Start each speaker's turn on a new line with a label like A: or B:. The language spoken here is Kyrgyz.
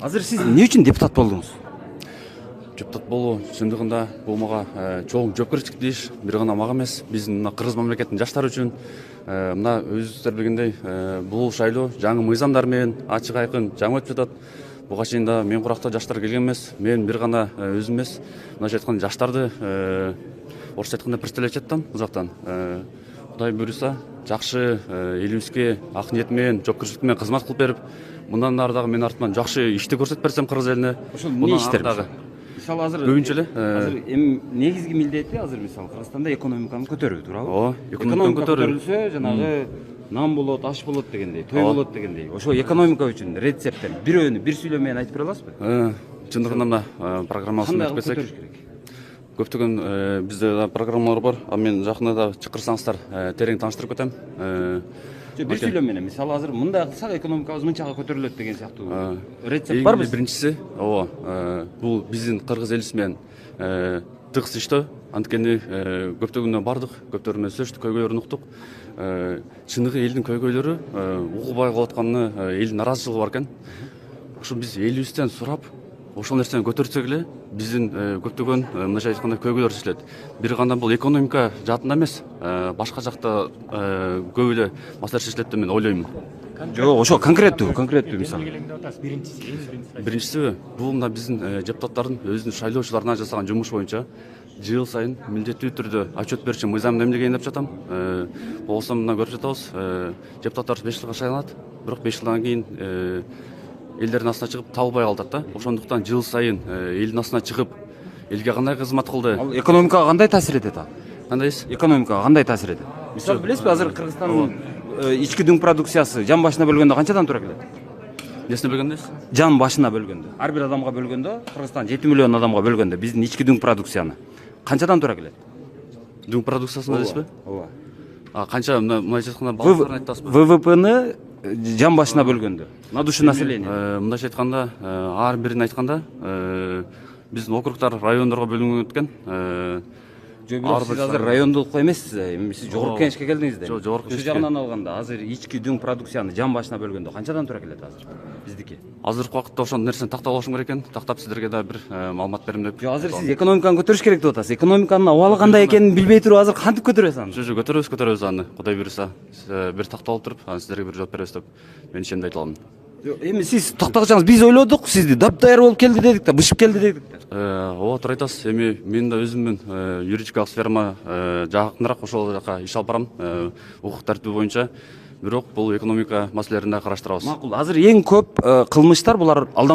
A: Азыр сиз эмне үчүн депутат болдуңуз?
B: Депутат болуу чындыгында бул мага чоң жоопкерчиликтүү иш. Бир гана мага эмес, биздин мына кыргыз мамлекетинин жаштары үчүн мына өзүңүздөр билгендей бул шайлоо жаңы мыйзамдар менен ачык айкын жаңы өтүп жатат. Буга чейин да мен куракта жаштар келген эмес. Мен бир гана өзүм эмес, мындайча айтканда жаштарды орусча айтканда представлять этем бул жактан. Кудай буюрса, жакшы элибизге ак ниет менен, жоопкерчилик менен кызмат кылып берип, мындан ары дагы мен артыман жакшы ишти көрсөтүп берсем кыргыз элине.
A: Ошол эмне иштер? Мисалы азыр
B: көбүнчө эле
A: азыр эми негизги милдети азыр мисалы Кыргызстанда экономиканы көтөрүү, туурабы?
B: Ооба,
A: экономика көтөрүлсө, жанагы нан болот, аш болот дегендей, той болот дегендей. Ошо экономика үчүн рецепттер бирөөнү бир сүйлөө менен айтып бере аласызбы?
B: Чындыгында мына программасын
A: Кандай
B: айтып
A: кылып
B: кетсек,
A: көтөрүш керек?
B: көптөгөн бизде да программалар бар. А мен жакында да чакырсаңыздар терең тааныштырып кетем.
A: Бир сүйлөө менен мисалы азыр мындай кылсак экономикабыз мынчага көтөрүлөт деген сыяктуу рецепт барбы?
B: Биринчиси, ооба, бул биздин кыргыз элиси менен тыгыз иштөө. Анткени көптөгөндөн бардык, көптөр менен сөзсүздүк, көйгөйлөрүн уктук. Чыныгы элдин көйгөйлөрү угулбай калып атканына элдин наразычылыгы бар экен. Ошо биз элибизден сурап, ошол нерсени көтөрсөк эле биздин көптөгөн мындайча айтканда көйгөйлөр чечилет. Бир гана бул экономика жаатында эмес, башка жакта көп эле маселелер чечилет деп мен ойлоймун.
A: Жок, ошо конкреттүү мисалы.
B: Биринчиси бул мына биздин депутаттардын өзүнүн шайлоочуларына жасаган жумуш боюнча жыл сайын милдеттүү түрдө отчет берчү мыйзам эмнегейин деп жатам. Болсо мына көрүп жатабыз, депутаттар 5 жылга шайланат, бирок 5 жылдан кийин элдердин астына чыгып табылбай калат да. Ошондуктан жыл сайын элдин астына чыгып, элге кандай кызмат кылды?
A: Ал экономикага кандай таасир этет ал?
B: Кандайсыз?
A: Экономикага кандай таасир этет? Мисалы билесизби, азыр Кыргызстандын ички дүң продукциясы жан башына бөлгөндө канчадан тура келет?
B: Несине бөлгөндө?
A: Жан башына бөлгөндө. Ар бир адамга бөлгөндө, Кыргызстан 7 миллион адамга бөлгөндө биздин ички дүң продукцияны канчадан тура келет?
B: Дүң продукциясына дейсизби?
A: Ооба.
B: Канча мындайча айтканда балыктарын айтасызбы?
A: ВВПны жан башына бөлгөндө, на душу населения.
B: Мындайча айтканда, ар бирин айтканда, биздин округтар райондорго бөлүнүп өткөн.
A: Сиз азыр райондулукка эмессиз, эми сиз жогорку кеңешке келдиңиз да.
B: Жок, жогорку
A: Ошол жагынан алганда азыр ички дүң продукцияны жан башына бөлгөндө канчадан тура келет азыр биздики?
B: Азыркы убакытта ошол нерсени тактап алышым керек экен. Тактап сиздерге да бир маалымат берем деп.
A: Жок, азыр сиз экономиканы көтөрүш керек деп атасыз. Экономиканын абалы кандай экенин билбей туруп азыр кантип көтөрөсүз аны?
B: Жок, көтөрөбүз аны. Кудай буюрса, бир тактап алып туруп, анан сиздерге бир жооп беребиз деп мен ишенимде айта аламын.
A: Эми сиз тактагычаңыз биз ойлодук, сизди даптайыр болуп келди дедик да, бышып келди дедик да.
B: Ооба, туура айтасыз. Эми мен да өзүмдүн юридикалык сферама жакыныраак ошол жака иш алып барам, укук тартиби боюнча. Бирок бул экономика маселелерин да караштырабыз.
A: Макул. Азыр эң көп кылмыштар булар